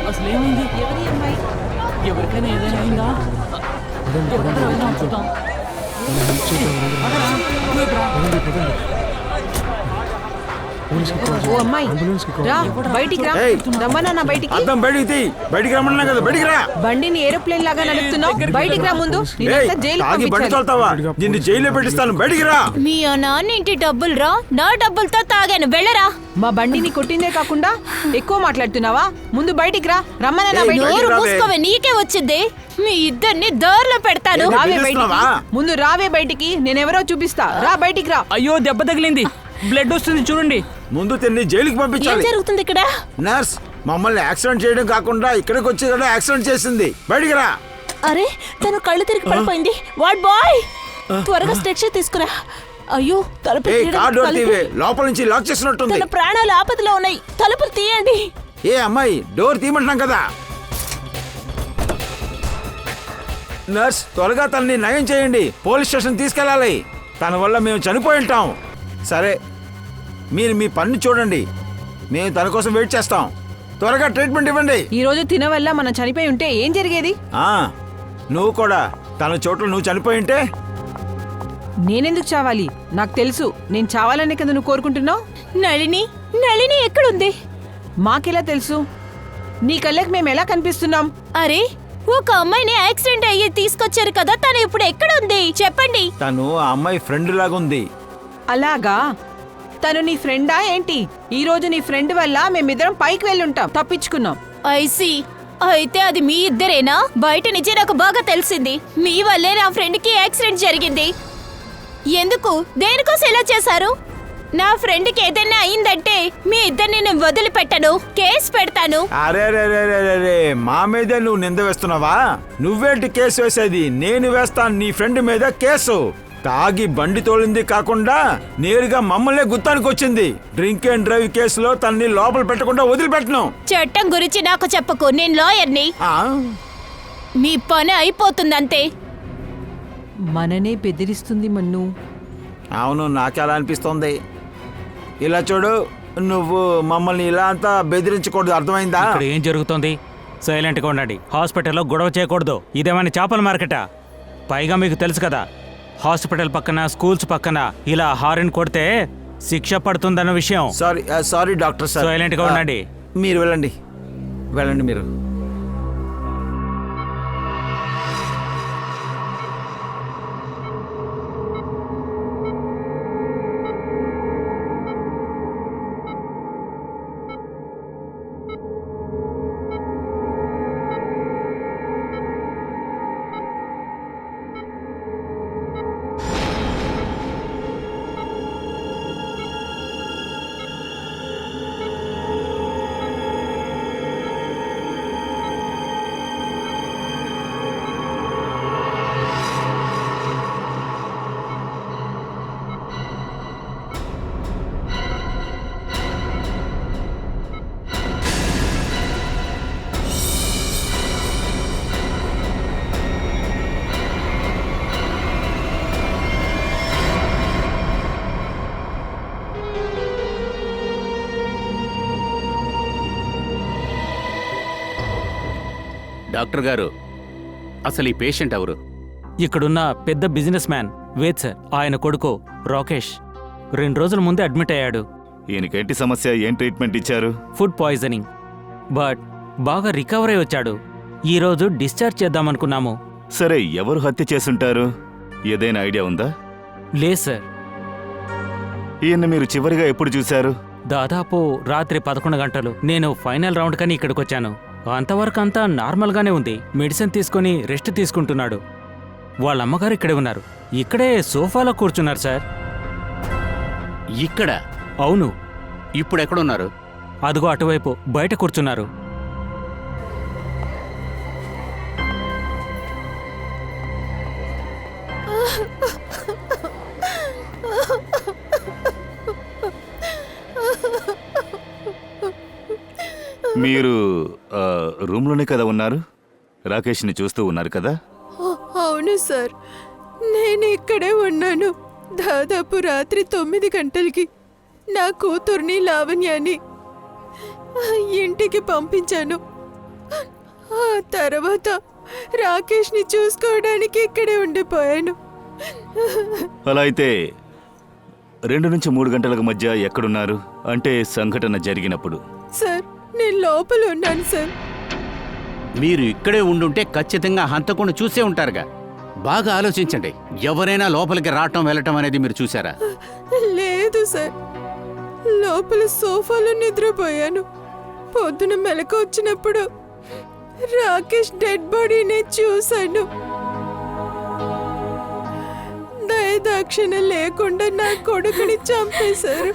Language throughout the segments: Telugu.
అసలు ఏమైంది? ఎవరికైనా ఏదైనా అయిందా? చూద్దాం. ఓ అమ్మాయి రా, బయటికి రా. రమ్మన్నా బయటికి. అద్దం బయటికి తీ. బయటికి రమ్మన్నా కదా, బయటికి రా. బండిని ఏరోప్లేన్ లాగా నడుపుతున్నావు, బయటికి రా. ముందు నిన్నంతా జైలుకి తాగి బండి పంపించాలి. తోలుతావా? నిన్ను జైల్లో పెట్టిస్తాను, బయటికి రా. మీ నాన్న ఇంటి డబ్బులు రా, నా డబ్బులతో తాగాను, వెళ్ళరా. మా బండిని కొట్టిందే కాకుండా ఎక్కువ మాట్లాడుతున్నావా? ముందు బయటికి రా. రమ్మన్నా బయటికి. నోరు మూసుకోవే, నీకే వచ్చింది. మీ ఇద్దరిని దారిలో పెడతాను. రావే బయటికి. బెదిరిస్తున్నావా? ముందు రావే బయటికి, నేనెవరో చూపిస్తా. రా బయటికి రా. అయ్యో, దెబ్బ తగిలింది, బ్లడ్ వస్తుంది చూడండి. ముందు తిన్ని జైలుకి ఏం పంపించాలి. జరుగుతుంది ఇక్కడ? నర్స్ మమ్మల్ని యాక్సిడెంట్ చేయడం కాకుండా ఇక్కడికి వచ్చి కూడా యాక్సిడెంట్ చేసింది. బయటికి రా. అరే, తను కళ్ళు తిరిగి పడిపోయింది. వాట్ బాయ్, త్వరగా స్ట్రెచర్ తీసుకురా. అయ్యో, తలుపు ఏ తీయడం కార్డు కలిపి. తీవే, లోపల నుంచి లాక్ చేసినట్టుంది. తన ప్రాణాలు ఆపదలో ఉన్నాయి, తలుపులు తీయండి. ఏ అమ్మాయి, డోర్ తీయమంటున్నాం కదా. నర్స్ త్వరగా తనని నయం చేయండి, పోలీస్ స్టేషన్ తీసుకెళ్ళాలి. తన వల్ల మేము చనిపోయి ఉంటాం. సరే, మీరు మీ పని చూడండి, మేము తన కోసం వెయిట్ చేస్తాం. త్వరగా ట్రీట్మెంట్ ఇవ్వండి. ఈ రోజు తిన వల్ల మనం చనిపోయి ఉంటే ఏం జరిగేది? నువ్వు కూడా తన చోట్ల నువ్వు చనిపోయి ఉంటే నేనెందుకు చావాలి? నాకు తెలుసు, నేను చావాలనే కదా నువ్వు కోరుకుంటున్నావు. నళిని, నళిని ఎక్కడుంది? మాకెలా తెలుసు? నీ కళ్ళకి మేము ఎలా కనిపిస్తున్నాం? అరే, ఒక అమ్మాయిని యాక్సిడెంట్ అయ్యి తీసుకొచ్చారు కదా, తను ఇప్పుడు ఎక్కడ ఉంది చెప్పండి. తను ఆ అమ్మాయి ఫ్రెండ్ లాగా ఉంది. అలాగా? తను నీ ఫ్రెండా ఏంటి? ఈ రోజు నీ ఫ్రెండ్ వల్ల మేమిద్దరం పైకి వెళ్ళుంటాం, తప్పించుకున్నాం. ఐసి, అయితే అది మీ ఇద్దరేనా? బయట నుంచే నాకు బాగా తెలిసింది. మీ వల్లే నా ఫ్రెండ్ కి యాక్సిడెంట్ జరిగింది. ఎందుకు, దేనికోసం ఇలా చేశారు? నా ఫ్రెండ్ కి ఏదైనా అయిందంటే మీ ఇద్దరిని నేను వదిలిపెట్టను, కేసు పెడతాను. అరే, మా మీదే నువ్వు నింద వేస్తున్నావా? నువ్వేంటి కేసు వేసేది? నేను వేస్తాను నీ ఫ్రెండ్ మీద కేసు. తాగి బండి తోలింది కాకుండా నేరుగా మమ్మల్నే గుత్తానికి వచ్చింది. డ్రింక్ అండ్ డ్రైవ్ కేసులో తన్ని లోపల పెట్టకుండా వదిలిపెట్టను. చట్టం గురించి నాకు చెప్పకు, నేను లాయర్ని. మీ పని అయిపోతుందంతే. మననే బెదిరిస్తుంది మన్ను. అవును, నాకే అలా అనిపిస్తోంది. ఇలా చూడు, నువ్వు మమ్మల్ని ఇలా అంతా బెదిరించకూడదు, అర్థమైందా? ఇక్కడ ఏం జరుగుతోంది? సైలెంట్ గా ఉండండి. హాస్పిటల్లో గొడవ చేయకూడదు. ఇదేమైనా చేపల మార్కెటా? పైగా మీకు తెలుసు కదా, హాస్పిటల్ పక్కన, స్కూల్స్ పక్కన ఇలా హారన్ కొడితే శిక్ష పడుతుందన్న విషయం. Sorry doctor sir. సైలెంట్ గా ఉండండి. మీరు వెళ్ళండి, వెళ్ళండి మీరు. డాక్టర్ గారు, అసలు ఈ పేషెంట్ ఎవరు? ఇక్కడున్న పెద్ద బిజినెస్ మ్యాన్ వేద్ సార్. ఆయన కొడుకు రాకేష్ 2 రోజుల ముందే అడ్మిట్ అయ్యాడు. ఈయనకేంటి సమస్య? ఏం ట్రీట్మెంట్ ఇచ్చారు? ఫుడ్ పాయిజనింగ్, బట్ బాగా రికవర్ అయి వచ్చాడు. ఈ రోజు డిశ్చార్జ్ చేద్దామనుకున్నాము. సరే, ఎవరు హత్య చేసుంటారు? ఏదైనా ఐడియా ఉందా? లేదు సార్. ఈయన్ని మీరు చివరిగా ఎప్పుడు చూశారు? దాదాపు రాత్రి 11 గంటలు. నేను ఫైనల్ రౌండ్ కని ఇక్కడికి వచ్చాను. అంతవరకు అంతా నార్మల్గానే ఉంది. మెడిసిన్ తీసుకొని రెస్ట్ తీసుకుంటున్నాడు. వాళ్ళ అమ్మగారు ఇక్కడే ఉన్నారు. ఇక్కడే సోఫాలో కూర్చున్నారు సార్. ఇక్కడ? అవును. ఇప్పుడు ఎక్కడున్నారు? అదిగో అటువైపు బయట కూర్చున్నారు. మీరు రూమ్లోనే కదా ఉన్నారు? రాకేష్ని చూస్తూ ఉన్నారు కదా? అవును సార్, నేను ఇక్కడే ఉన్నాను. దాదాపు రాత్రి 9 గంటలకి నా కూతుర్ని లావణ్యాన్ని ఇంటికి పంపించాను. ఆ తర్వాత రాకేష్ని చూసుకోవడానికి ఇక్కడే ఉండిపోయాను. అలా అయితే 2 నుంచి 3 గంటలకు మధ్య ఎక్కడున్నారు? అంటే సంఘటన జరిగినప్పుడు. సార్, నేను లోపల ఉన్నాను సార్. మీరు ఇక్కడే ఉండుంటే ఖచ్చితంగా హంతకుండా చూసే ఉంటారుగా. బాగా ఆలోచించండి. ఎవరైనా లోపలికి రావటం వెళ్ళటం అనేది మీరు చూసారా? లేదు సార్, లోపల సోఫాలో నిద్రపోయాను. పొద్దున మెలకు వచ్చినప్పుడు రాకేష్ డెడ్ బాడీనే చూశాను. దయదాక్షిణ లేకుండా నా కొడుకుని చంపేశారు.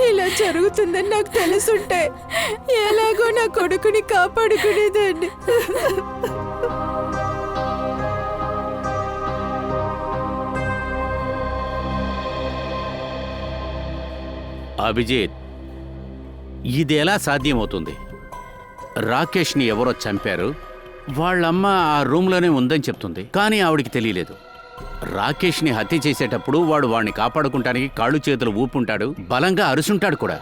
ఇలా జరుగుతుందని నాకు తెలుసుంటే ఎలాగో నా కొడుకుని కాపాడుకునేదాన్ని. అభిజిత్, ఇది ఎలా సాధ్యమవుతుంది? రాకేష్ని ఎవరో చంపారు. వాళ్ళమ్మ ఆ రూమ్లోనే ఉందని చెప్తుంది, కానీ ఆవిడికి తెలియలేదు. రాకేష్ని హత్య చేసేటప్పుడు వాడిని కాపాడుకుంటానికి కాళ్ళు చేతులు ఊపుంటాడు, బలంగా అరుసుంటాడు కూడా.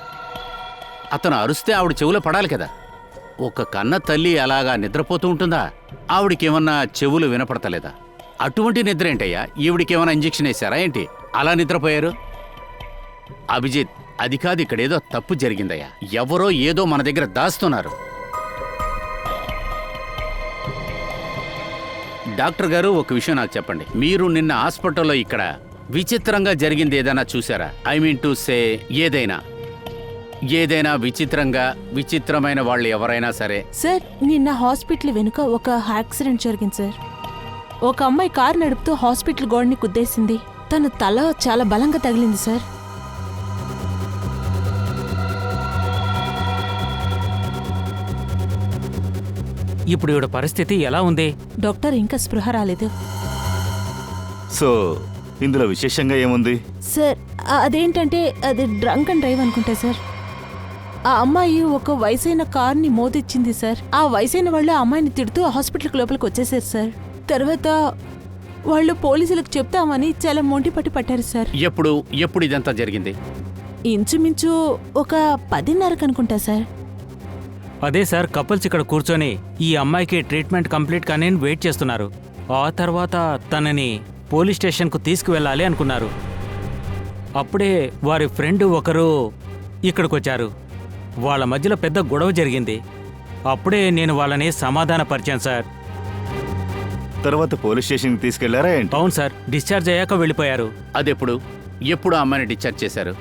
అతను అరుస్తే ఆవిడ చెవులో పడాలి కదా. ఒక కన్న తల్లి అలాగా నిద్రపోతూ ఉంటుందా? ఆవిడికేమన్నా చెవులు వినపడతలేదా? అటువంటి నిద్ర ఏంటయ్యా? ఈవిడికేమన్నా ఇంజెక్షన్ వేశారా ఏంటి అలా నిద్రపోయారు? అభిజిత్, అది కాదు, ఇక్కడేదో తప్పు జరిగిందయ్యా. ఎవరో ఏదో మన దగ్గర దాస్తున్నారు. డాక్టర్ గారు, ఒక విషయం నాకు చెప్పండి. మీరు నిన్న హాస్పిటల్లో ఇక్కడ విచిత్రంగా జరిగింది ఏదైనా చూసారా? ఐ మీన్ టు సే, ఏదైనా విచిత్రమైన వాళ్ళు ఎవరైనా సరే. సార్, నిన్న హాస్పిటల్ వెనుక ఒక యాక్సిడెంట్ జరిగింది సార్. ఒక అమ్మాయి కారు నడుపుతూ హాస్పిటల్ గోడని గుద్దేసింది. తన తల చాలా బలంగా తగిలింది సార్. ఇప్పుడు ఈవిడ పరిస్థితి ఎలా ఉంది? డాక్టర్ ఇంకా స్పృహ రాలేదు. సో ఇందులో విశేషంగా ఏముంది? సార్, అదేంటంటే అది డ్రంక్ అండ్ డ్రైవ్ అనుకుంటా సార్. ఆ అమ్మాయి ఒక వయసైన కార్ని మోదిచ్చింది సార్. ఆ వయసైన వాళ్ళు ఆ అమ్మాయిని తిడుతూ హాస్పిటల్కి లోపలికి వచ్చేసారు సార్. తర్వాత వాళ్ళు పోలీసులకు చెప్తామని చాలా మొండి పట్టారు సార్. ఎప్పుడు ఇదంతా జరిగింది? ఇంచుమించు ఒక 10:30 అనుకుంటా సార్. అదే సార్, కపుల్స్ ఇక్కడ కూర్చొని ఈ అమ్మాయికి ట్రీట్మెంట్ కంప్లీట్ కానీ వెయిట్ చేస్తున్నారు. ఆ తర్వాత తనని పోలీస్ స్టేషన్కు తీసుకువెళ్ళాలి అనుకున్నారు. అప్పుడే వారి ఫ్రెండ్ ఒకరు ఇక్కడికొచ్చారు. వాళ్ళ మధ్యలో పెద్ద గొడవ జరిగింది. అప్పుడే నేను వాళ్ళని సమాధానపరిచాను సార్. తర్వాత పోలీస్ స్టేషన్కి తీసుకెళ్లారా ఏంటి? అవును సార్, డిశ్చార్జ్ అయ్యాక వెళ్ళిపోయారు. ఎప్పుడు ఆ అమ్మాయిని డిశ్చార్జ్ చేశారు?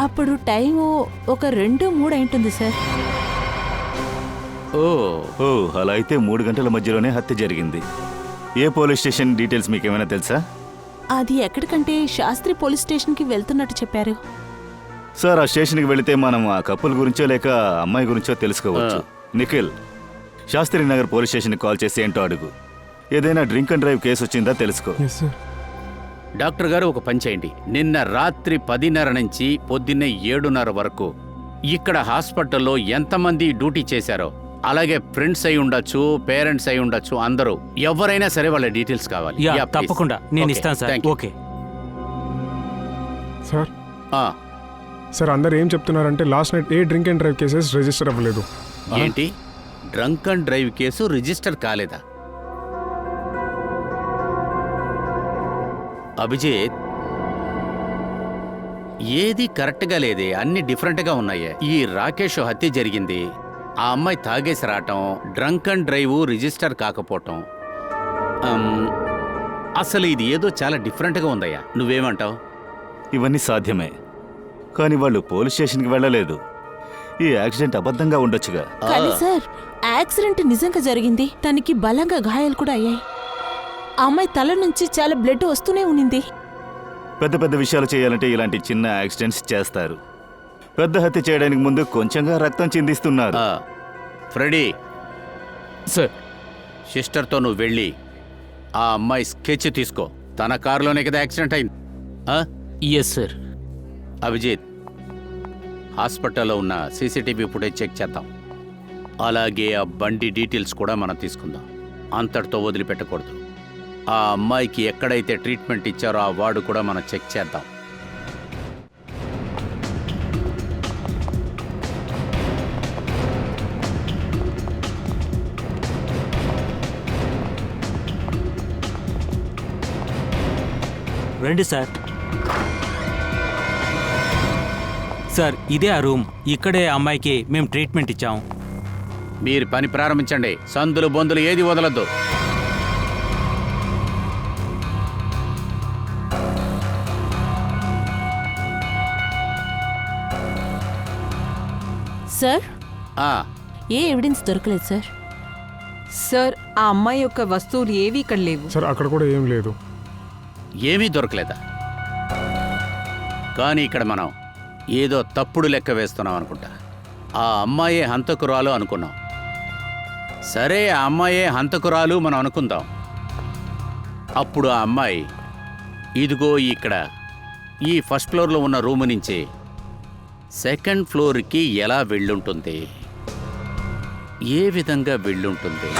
అప్పుడు టైము ఒక 2-3 అయింటుంది సార్. ఓ, అలా అయితే 3 గంటల మధ్యలోనే హత్య జరిగింది. ఏ పోలీస్ స్టేషన్ డీటెయిల్స్ మీకేమైనా తెలుసా? అది ఎక్కడికంటే శాస్త్రి పోలీస్ స్టేషన్కి వెళ్తున్నట్టు చెప్పారు సార్. ఆ స్టేషన్కి వెళితే మనం ఆ కపుల్ గురించో లేక అమ్మాయి గురించో తెలుసుకోవచ్చు. నిఖిల్, శాస్త్రి నగర్ పోలీస్ స్టేషన్కి కాల్ చేసి ఏంటో అడుగు. ఏదైనా డ్రింక్ అండ్ డ్రైవ్ కేసు వచ్చిందా తెలుసుకో. డాక్టర్ గారు, ఒక పని చేయండి. నిన్న రాత్రి 10:30 నుంచి పొద్దున్నే 7:30 వరకు ఇక్కడ హాస్పిటల్లో ఎంతమంది డ్యూటీ చేశారో, అలాగే ఫ్రెండ్స్ అయి ఉండొచ్చు, పేరెంట్స్ అయి ఉండొచ్చు, అందరూ ఎవరైనా సరే వాళ్ళ డీటెయిల్స్ కావాలి. యా, తప్పకుండా నేను ఇస్తాను సార్. Okay sir. సార్, అందరు ఏం చెప్తున్నారంటే last night A drink and drive cases register అవ్వలేదు. ఏంటి? Drunk and drive case register కాలేదా? అభిజిత్, ఏది కరెక్ట్గా లేదే, అన్ని డిఫరెంట్గా ఉన్నాయే. ఈ రాకేష్ హత్య జరిగింది, ఆ అమ్మాయి తాగేసి రావటం, డ్రంక్ అండ్ డ్రైవ్ రిజిస్టర్ కాకపోవటం. అసలు ఇది ఏదో చాలా డిఫరెంట్గా ఉందయ్యా. నువ్వేమంటావు? ఇవన్నీ సాధ్యమే, కానీ వాళ్ళు పోలీస్ స్టేషన్కి వెళ్ళలేదు. ఈ యాక్సిడెంట్ అబద్ధంగా ఉండొచ్చుగా. కానీ సార్, యాక్సిడెంట్ నిజంగా జరిగింది. తనకి బలంగా గాయాలు కూడా అయ్యాయి. ఆ అమ్మాయి తల నుంచి చాలా బ్లడ్ వస్తూనే ఉండింది. పెద్ద పెద్ద విషయాలు చేయాలంటే ఇలాంటి చిన్న యాక్సిడెంట్స్ చేస్తారు. పెద్ద హత్య చేయడానికి ముందు కొంచెంగా రక్తం చిందిస్తున్నారు. ఫ్రెడీ సార్, సిస్టర్తో నువ్వు వెళ్ళి ఆ అమ్మాయి స్కెచ్ తీసుకో. తన కారులోనే కదా యాక్సిడెంట్ అయింది. Yes sir. అభిజిత్, హాస్పిటల్లో ఉన్న సీసీటీవీ ఫుటేజ్ చెక్ చేద్దాం. అలాగే ఆ బండి డీటెయిల్స్ కూడా మనం తీసుకుందాం. అంతటితో వదిలిపెట్టకూడదు. ఆ అమ్మాయికి ఎక్కడైతే ట్రీట్మెంట్ ఇచ్చారో ఆ వార్డు కూడా మనం చెక్ చేద్దాం. రండి సార్. సార్ ఇదే ఆ రూమ్. ఇక్కడే ఆ అమ్మాయికి మేము ట్రీట్మెంట్ ఇచ్చాం. మీరు పని ప్రారంభించండి. సందులు బొందులు ఏది వదలొద్దు. సార్ ఆ, ఏ ఎవిడెన్స్ దొరకలేదు సార్. సార్ ఆ అమ్మాయి యొక్క వస్తువులు ఏవి ఇక్కడ లేవు. సార్ అక్కడ కూడా ఏం లేదు. ఏమీ దొరకలేదా? కానీ ఇక్కడ మనం ఏదో తప్పుడు లెక్క వేస్తున్నాం అనుకుంటా. ఆ అమ్మాయే హంతకురాలు అనుకున్నాం. సరే, ఆ అమ్మాయే హంతకురాలు మనం అనుకుందాం. అప్పుడు ఆ అమ్మాయి ఇదిగో ఇక్కడ ఈ ఫస్ట్ ఫ్లోర్లో ఉన్న రూము నుంచి సెకండ్ ఫ్లోర్కి ఎలా వెళ్ళుంటుంది? ఏ విధంగా వెళ్ళుంటుంది?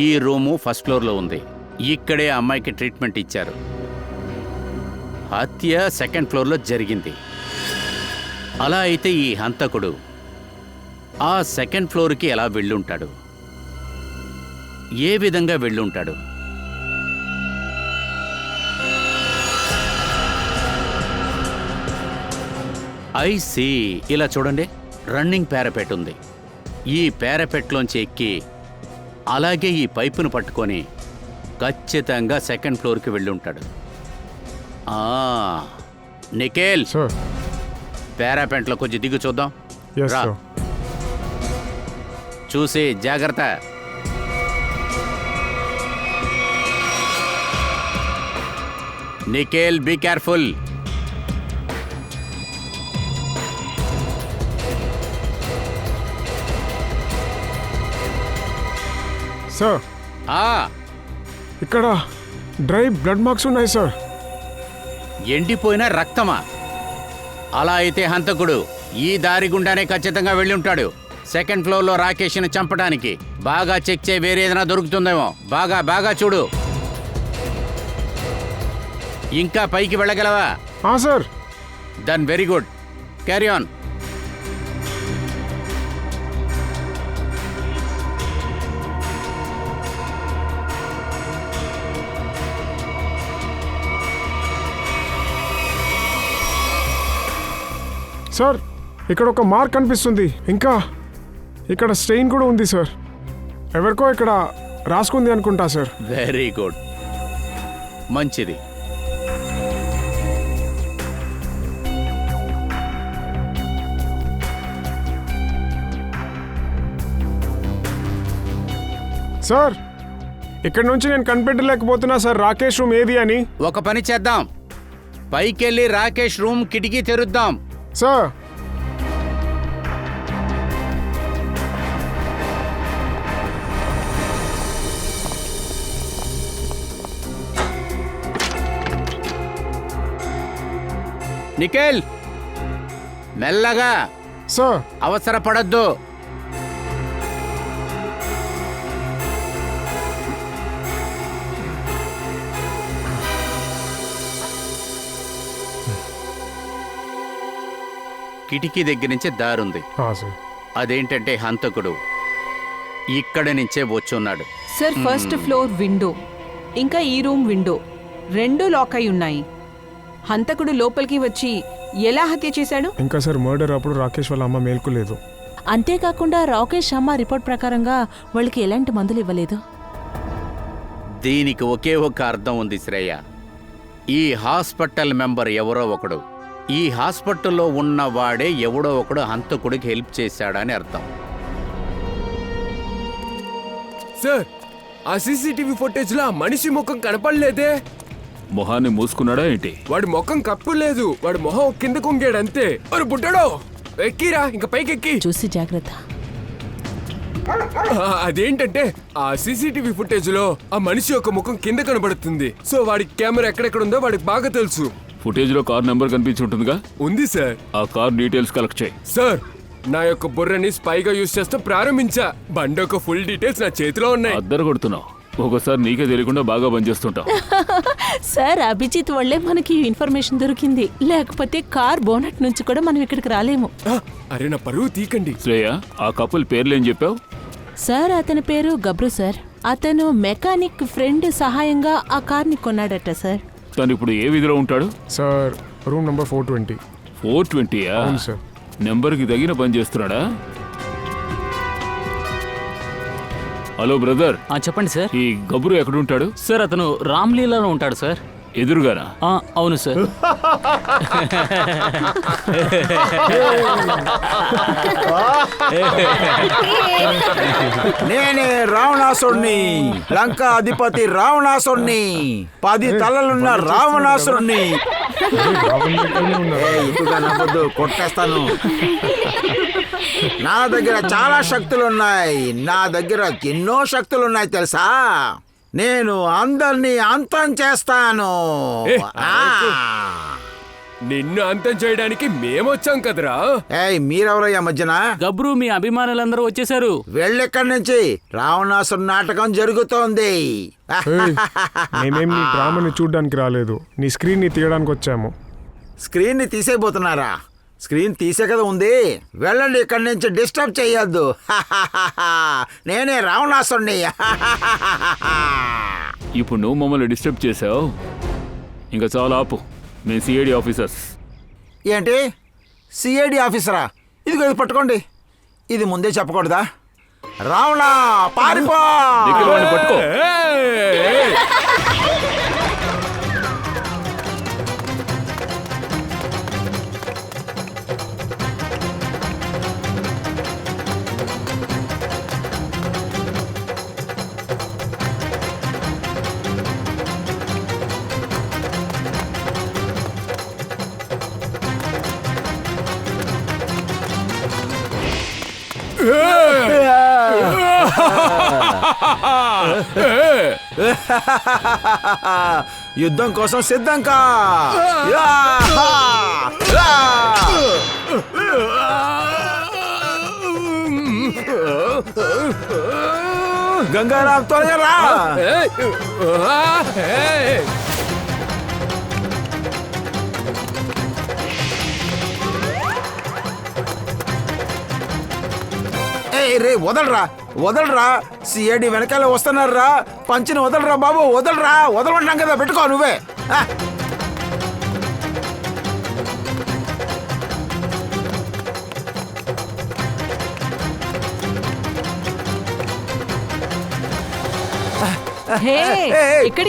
ఈ రూము ఫస్ట్ ఫ్లోర్లో ఉంది. ఇక్కడే అమ్మాయికి ట్రీట్మెంట్ ఇచ్చారు. హత్య సెకండ్ ఫ్లోర్లో జరిగింది. అలా అయితే ఈ హంతకుడు ఆ సెకండ్ ఫ్లోర్కి ఎలా వెళ్ళుంటాడు? ఏ విధంగా వెళ్ళుంటాడు? ఐసీ, ఇలా చూడండి, రన్నింగ్ పారాపెట్ ఉంది. ఈ పారాపెట్లోంచి ఎక్కి అలాగే ఈ పైపును పట్టుకొని ఖచ్చితంగా సెకండ్ ఫ్లోర్కి వెళ్ళుంటాడు. నిఖిల్, సార్. పారాపెంట్లో కొంచెం దిగు చూద్దాం. ఎస్ రా. సార్. చూసి జాగ్రత్త. Nikhil, be careful. సార్ ఇక్కడ డ్రై బ్లడ్ మార్క్స్ ఉన్నాయి సార్. ఎండిపోయిన రక్తమా? అలా అయితే హంతకుడు ఈ దారి గుండానే ఖచ్చితంగా వెళ్ళి ఉంటాడు. సెకండ్ ఫ్లోర్లో రాకేష్ని చంపడానికి. బాగా చెక్ చేయి, వేరే ఏదైనా దొరుకుతుందేమో. బాగా బాగా చూడు. ఇంకా పైకి వెళ్ళగలవా? Sir. Then very good, carry on. Sir ఇక్కడ ఒక మార్క్ కనిపిస్తుంది. ఇంకా ఇక్కడ స్టెయిన్ కూడా ఉంది సార్. ఎవరికో ఇక్కడ రాసుకుంది అనుకుంటా సార్. వెరీ గుడ్, మంచిది. సార్ ఇక్కడ నుంచి నేను కనిపెట్టలేకపోతున్నా సార్ రాకేష్ రూమ్ ఏది అని. ఒక పని చేద్దాం, పైకెళ్ళి రాకేష్ రూమ్ కిటికీ తెరుద్దాం. సార్ నిఖిల్, మెల్లగా, సార్. అవసరపడద్దు. కిటికీ దగ్గర నుంచే దారుంది. సార్. అదేంటంటే హంతకుడు ఇక్కడి నుంచే వచ్చున్నాడు. సార్ ఫస్ట్ ఫ్లోర్ విండో ఇంకా ఈ రూమ్ విండో రెండూ లాక్ అయి ఉన్నాయి. హంతకుడు లోపలికి వచ్చి ఎలా హత్య చేశాడు? ఇంకా సార్ మర్డర్ అప్పుడు రాకేష్ వాళ్ళ అమ్మ మేల్కోలేదు. అంతేకాకుండా రాకేష్ అమ్మ రిపోర్ట్ ప్రకారంగా వాళ్ళకి ఎలాంటి మందులు ఇవ్వలేదు. దీనికి ఒకే ఒక అర్థం ఉంది శ్రేయ. ఈ హాస్పిటల్ మెంబర్ ఎవరో ఒకడు, ఈ హాస్పిటల్లో ఉన్నవాడే ఎవడో ఒకడు హంతకుడికి హెల్ప్ చేశాడని అర్థం. సార్, ఆ సీసీటీవీ ఫుటేజ్ లో మనిషి ముఖం కనపడలేదే. మొహాన్ని మూసుకున్నాడా ఏంటి? వాడి ముఖం కప్పు లేదు, వాడి మొహం కింద కుంగాడు అంతే. అరే బుడ్డడో, ఎక్కిరా, ఇంకా పైకి ఎక్కి. చూసి జాగ్రత్త. అదేంటంటే ఆ సీసీటీవీ ఫుటేజ్ లో ఆ మనిషి యొక్క ముఖం కింద కనబడుతుంది. సో వాడి కెమెరా ఎక్కడెక్కడ ఉందో వాడికి బాగా తెలుసు. ఫుటేజ్ లో కార్ నెంబర్ కనిపించి ఉంటుందిగా. ఉంది సార్. ఆ కార్ డీటెయిల్స్ కలెక్ట్ చేయి. సార్, నా యొక్క బుర్రని స్పైగా యూజ్ చేస్తూ ప్రారంభించా. బండి యొక్క ఫుల్ డీటెయిల్స్ నా చేతిలో ఉన్నాయి. అద్దరు కొడుతున్నావు. ఒకసారి నీకే తెలియకుండా బాగా పనిచేస్తుంటావు. సార్, అభిజిత్ వల్లే మనకి ఇన్ఫర్మేషన్ దొరికింది. లేకపోతే కార్ బోనట్ నుంచి కూడా మనం ఇక్కడికి రాలేము. అరే నా పరువు తీకండి. శ్రేయ, ఆ కపుల్ పేర్లేం చెప్పావు? సార్, అతని పేరు గబ్రు సార్. అతను మెకానిక్ ఫ్రెండ్ సహాయంగా ఆ కార్ని కొన్నాడట సార్. తను ఇప్పుడు ఏ విధిలో ఉంటాడు? Sir room number 420. 420యా? అవును సార్. నెంబర్కి తగిన పని చేస్తున్నాడా? హలో బ్రదర్, చెప్పండి సార్. ఈ గబురు ఎక్కడుంటాడు? సార్ అతను రామ్లీలాలో ఉంటాడు సార్. ఎదురుగానా? అవును సార్. నేనే రావణాసురుణ్ణి, లంకా అధిపతి రావణాసురుణ్ణి, 10 తలలున్న రావణాసురుణ్ణి. ఎక్కువగా నవ్వొద్దు, కొట్టేస్తాను. నా దగ్గర చాలా శక్తులున్నాయి. నా దగ్గర ఎన్నో శక్తులున్నాయి తెలుసా. నేను అందరినీ అంతం చేస్తాను. నిన్ను అంతం చేయడానికి మేమొచ్చాం కదరా. మీరెవరయ్యా మధ్యన? గబ్రు మీ అభిమానులందరూ వచ్చేసారు. వెళ్ళెక్కడి నుంచి. రావణాసురు నాటకం జరుగుతోంది. మేమేం నీ డ్రామాని చూడ్డానికి రాలేదు, నీ స్క్రీన్ ని తీయడానికి వచ్చాము. స్క్రీన్ ని తీసేయబోతున్నారా? స్క్రీన్ తీసే కదా ఉంది. వెళ్ళండి ఇక్కడి నుంచి, డిస్టర్బ్ చేయొద్దు. నేనే రావణాసురుణ్ణి. ఇప్పుడు నువ్వు మమ్మల్ని డిస్టర్బ్ చేసావు. ఇంకా చాలా ఆపు. మేము సిఐడి ఆఫీసర్స్. ఏంటి సిఐడి ఆఫీసరా? ఇదిగో ఇది పట్టుకోండి. ఇది ముందే చెప్పకూడదా? రావణ పారిపో. పట్టుకో. యుద్ధం కోసం సిద్ధం కా. గంగారాం త్వరగా రా. రే వదలరా, వదలరా. సిఐడి వెనకాల వస్తున్నారా. పంచిని వదలరా బాబు, వదలరా. వదలమంటాం కదా, పెట్టుకో నువ్వే.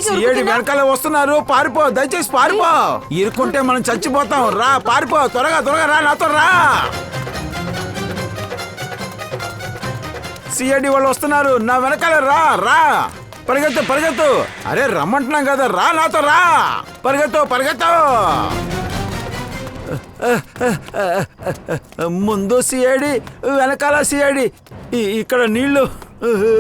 సిఐడి వెనకాల వస్తున్నారు. పారిపో, దయచేసి పారిపో. ఇరుక్కుంటే మనం చచ్చిపోతాం. రా పారిపో, త్వరగా త్వరగా రా, నాతో రా. సిఐడి వాళ్ళు వస్తున్నారు. నా వెనకాల రా, రా. పరిగెత్తు పరిగెత్తు. అరే రమ్మంటున్నాం కదా, రా నాతో రా. పరిగెత్తు పరిగెత్తు. ముందు సిఐడి, వెనకాల సిఐడి. ఇక్కడ నీళ్లు.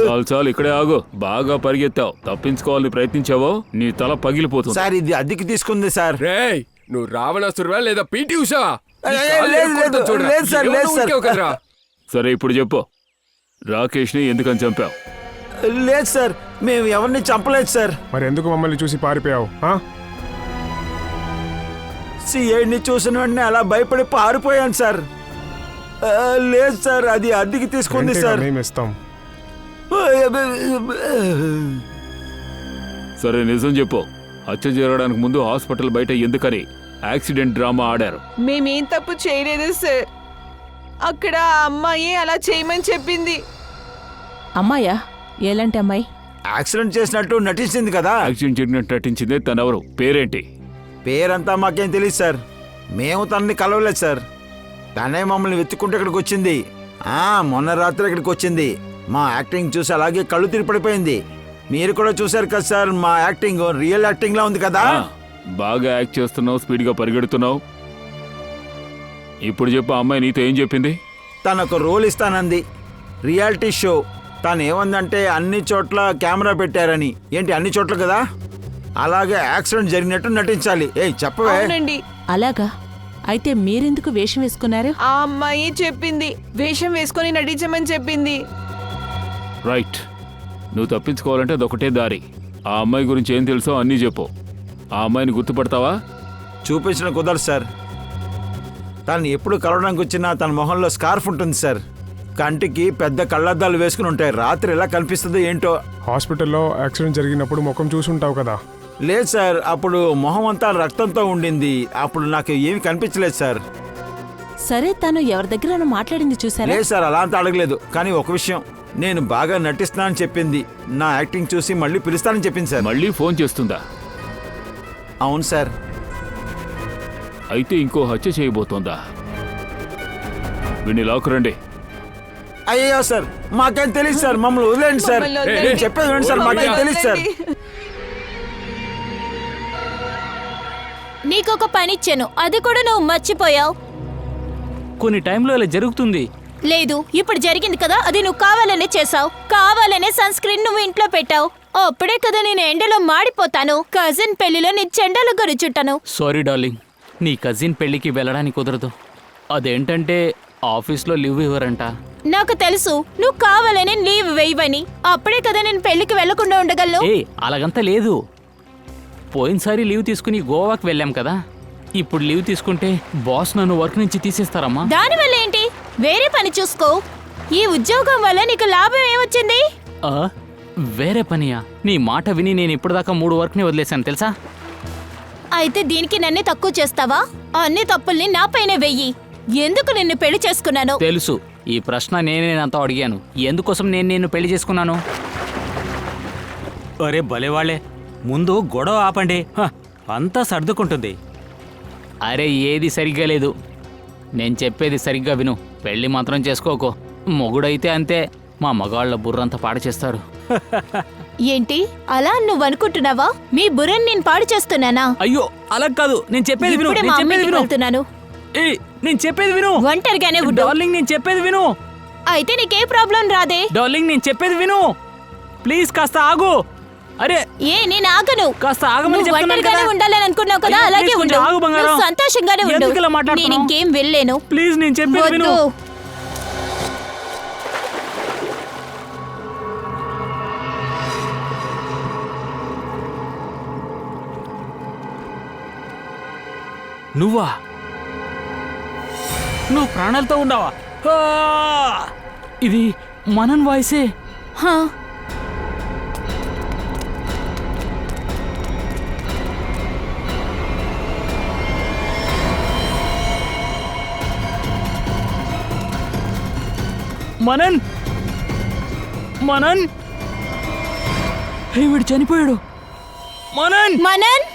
చాలు చాలు, ఇక్కడే ఆగు. బాగా పరిగెత్తావు. తప్పించుకోవాలని ప్రయత్నించావో నీ తల పగిలిపోతుంది. సార్ ఇది అద్దెకి తీసుకుంది సార్. రేయ్, నువ్వు రావణాసురువా లేదా పీటీ ఉషా? లేదు సార్. సరే ఇప్పుడు చెప్పు, రాకేష్ ని ఎందుకని చంపావు? లేదు సార్, మేము ఎవరిని చంపలేదు సార్. మరి ఎందుకు మమ్మల్ని చూసి పారిపోయావు? సిఐడిని చూసిన వెంటనే అలా భయపడి పారిపోయాను సార్. లేదు సార్, అది అద్దెకి తీసుకుంది సార్. మేము ఇస్తాం. సరే నిజం చెప్పు, హత్య జరగడానికి ముందు హాస్పిటల్ బయట ఎందుకని యాక్సిడెంట్ డ్రామా ఆడారు? మేమేం తప్పు చేయలేదు సార్. అక్కడ ఆ అమ్మాయి అలా చేయమని చెప్పింది. అమ్మాయా? ఎలాంటి అమ్మాయి? యాక్సిడెంట్ చేసినట్టు నటించింది కదా. యాక్సిడెంట్ జరిగినట్టు నటించింది. తనెవరు? పేరేంటి? పేరంతా మాకేం తెలియదు సార్. మేము తనని కలవలేదు సార్. తనే మమ్మల్ని వెతుక్కుంటే ఇక్కడికి వచ్చింది. మొన్న రాత్రి ఇక్కడికి వచ్చింది. మా యాక్టింగ్ చూసి అలాగే కళ్ళు తిరిగి పడిపోయింది. మీరు కూడా చూశారు కదా సార్, మా యాక్టింగ్ రియల్ యాక్టింగ్ లా ఉంది కదా. బాగా యాక్ట్ చేస్తున్నావు, స్పీడ్ గా పరిగెడుతున్నావు. ఇప్పుడు చెప్పు, అమ్మాయి నీతో ఏం చెప్పింది? తనకు రోల్ ఇస్తానంది, రియాలిటీ షో. తను ఏమందంటే అన్ని చోట్ల కెమెరా పెట్టారని. ఏంటి అన్ని చోట్ల కదా, అలాగే యాక్సిడెంట్ జరిగినట్టు నటించాలి. చెప్పవే. అలాగా? అయితే మీరెందుకు వేషం వేసుకున్నారు? ఆ అమ్మాయి చెప్పింది, వేషం వేసుకొని నటించమని చెప్పింది. రైట్. నువ్వు తప్పించుకోవాలంటే అదొకటే దారి. ఆ అమ్మాయి గురించి ఏం తెలుసో అన్నీ చెప్పు. ఆ అమ్మాయిని గుర్తుపడతావా? చూపించిన కుదరదు సార్. తను ఎప్పుడు కలవడానికి వచ్చినా తన మొహంలో స్కార్ఫ్ ఉంటుంది సార్. కంటికి పెద్ద కళ్ళద్దాలు వేసుకుని ఉంటాయి. రాత్రి ఎలా కనిపిస్తుందో ఏంటో. హాస్పిటల్లో యాక్సిడెంట్ జరిగినప్పుడు ముఖం చూసుంటావు కదా. లేదు సార్, అప్పుడు మొహం అంతా రక్తంతో ఉండింది. అప్పుడు నాకు ఏమి కనిపించలేదు సార్. సరే, తను ఎవరి దగ్గర మాట్లాడింది చూసారా? లేదు సార్, అలా అంతా అడగలేదు. కానీ ఒక విషయం, నేను బాగా నటిస్తున్నానని చెప్పింది. నా యాక్టింగ్ చూసి మళ్ళీ పిలుస్తానని చెప్పింది సార్. మళ్ళీ ఫోన్ చేస్తుందా? అవును సార్. అయితే ఇంకో హత్య చేయబోతోందా? వీడిని లాక్కురండి. అయ్యో సార్, మాకేం తెలియదు సార్. మమ్మల్ని వదిలేండి సార్. మమ్మల్ని వదిలేండి. నేను చెప్పేది వినండి సార్, మాకేం తెలియదు సార్. నీకొక పనిచ్చాను, అది కూడా నువ్వు మర్చిపోయావు. కొన్ని టైంలో ఇలా జరుగుతుంది. లేదు, ఇప్పుడు జరిగింది కదా, అది నువ్వు కావాలనే చేసావు. కావాలనే సన్ స్క్రీన్ నువ్వు ఇంట్లో పెట్టావు. అప్పుడే కదా నేను ఎండలో మాడిపోతాను. కజిన్ పెళ్లిలో నీ చెండాలు గరుచుట్టాను. సారీ డార్లింగ్, నీ కజిన్ పెళ్లికి వెళ్ళడానికి కుదరదు. అదేంటంటే ఆఫీస్లో లీవ్ ఇవ్వరంట. నాకు తెలుసు నువ్వు కావాలనే లీవ్ వేయవని. అప్పుడే కదా నేను పెళ్లికి వెళ్లకుండా ఉండగలను. ఏ అలాగంతా లేదు. పోయినసారి లీవ్ తీసుకుని గోవాకి వెళ్ళాం కదా, ఇప్పుడు లీవ్ తీసుకుంటే బాస్ నన్ను వర్క్ నుంచి తీసేస్తారమ్మా. దానివల్ల ఏంటి? వేరే పని చూసుకో. ఈ ఉద్యోగం వల్ల నీకు లాభం ఏమొచ్చింది? ఆ, వేరే పనియా? నీ మాట విని నేను ఇప్పటిదాకా 3 వర్క్ని వదిలేశాను తెలుసా. అయితే దీనికి నన్నే తక్కువ చేస్తావా? అన్ని తప్పుల్ని నాపైనే వెయ్యి. ఎందుకు నిన్ను పెళ్లి చేసుకున్నాను? తెలుసు. ఈ ప్రశ్న నేనే నాతో అడిగాను. ఎందుకోసం నేను నిన్ను పెళ్లి చేసుకున్నాను? అరే భలేవాళ్లే, ముందు గొడవ ఆపండి. అంతా సర్దుకుంటుంది. అరే ఏది సరిగ్గా లేదు. నేను చెప్పేది సరిగ్గా విను. పెళ్లి మాత్రం చేసుకోకు. మొగుడైతే అంతే, మా మగాళ్ళ బుర్రంతా పాడు చేస్తారు. ఏంటి అలా నువ్వు అనుకుంటున్నావా? మీ బుర్రని నేను పాడు చేస్తున్నానా? అయ్యో అలా కాదు, నేను చెప్పేది విను. ఇప్పుడే మా అమ్మింటికి వెళ్తున్నాను. నేను చెప్పేది విను. ఒంటరిగానే ఉండు. డార్లింగ్ నేను చెప్పేది విను. అయితే నీకే ప్రాబ్లం రాదే. డార్లింగ్ నేను చెప్పేది విను. ప్లీజ్ కాస్త ఆగు. అరే ఏ నేను ఆగను. కాస్త ఆగమని నువ్వు చెప్తున్నాను ఒంటరిగానే కదా. ఉండాలని అనుకున్నావు కదా, అయ్యో, అలాగే ప్లీజ్ ఉండు. కొంచెం ఆగు బంగారం. నువ్వు సంతోషంగానే ఉండు. ఎందుకు ఇలా మాట్లాడుతున్నావు? నేను ఇంకేం వెళ్ళలేను. ప్లీజ్ నేను చెప్పేది విను. వద్దు. నువ్వా? నువ్వు ప్రాణాలతో ఉన్నావా? ఇది మనన్ వాయిసే. హా, మనన్ మనన్ హే, వీడు చనిపోయాడు. మనన్ మనన్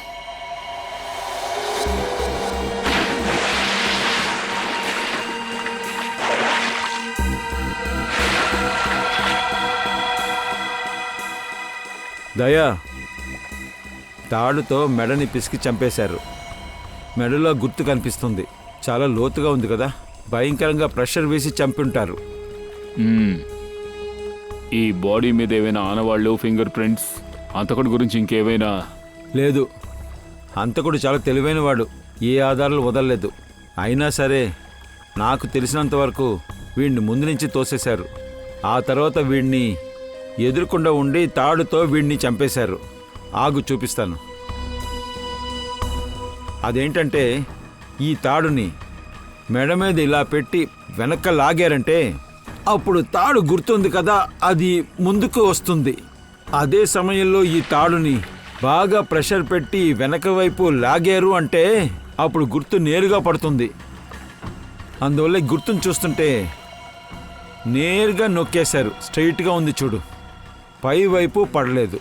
దయా, తాడుతో మెడని పిసికి చంపేశారు. మెడలో గుర్తు కనిపిస్తుంది. చాలా లోతుగా ఉంది కదా. భయంకరంగా ప్రెషర్ వేసి చంపుంటారు. ఈ బాడీ మీద ఏమైనా ఆనవాళ్ళు, ఫింగర్ ప్రింట్స్, అంతకుడి గురించి ఇంకేమైనా? లేదు, హంతకుడు చాలా తెలివైనవాడు. ఏ ఆధారాలు వదలలేదు. అయినా సరే నాకు తెలిసినంత వరకు వీడిని ముందు నుంచి తోసేశారు. ఆ తర్వాత వీడిని ఎదురుకుండా ఉండి తాడుతో వీడిని చంపేశారు. ఆగు చూపిస్తాను. అదేంటంటే ఈ తాడుని మెడ మీద ఇలా పెట్టి వెనక్కి లాగారంటే అప్పుడు తాడు గుర్తుంది కదా, అది ముందుకు వస్తుంది. అదే సమయంలో ఈ తాడుని బాగా ప్రెషర్ పెట్టి వెనక వైపు లాగారు అంటే అప్పుడు గుర్తు నేరుగా పడుతుంది. అందువల్ల గుర్తును చూస్తుంటే నేరుగా నొక్కేశారు. స్ట్రైట్గా ఉంది చూడు, పై వైపు పడలేదు.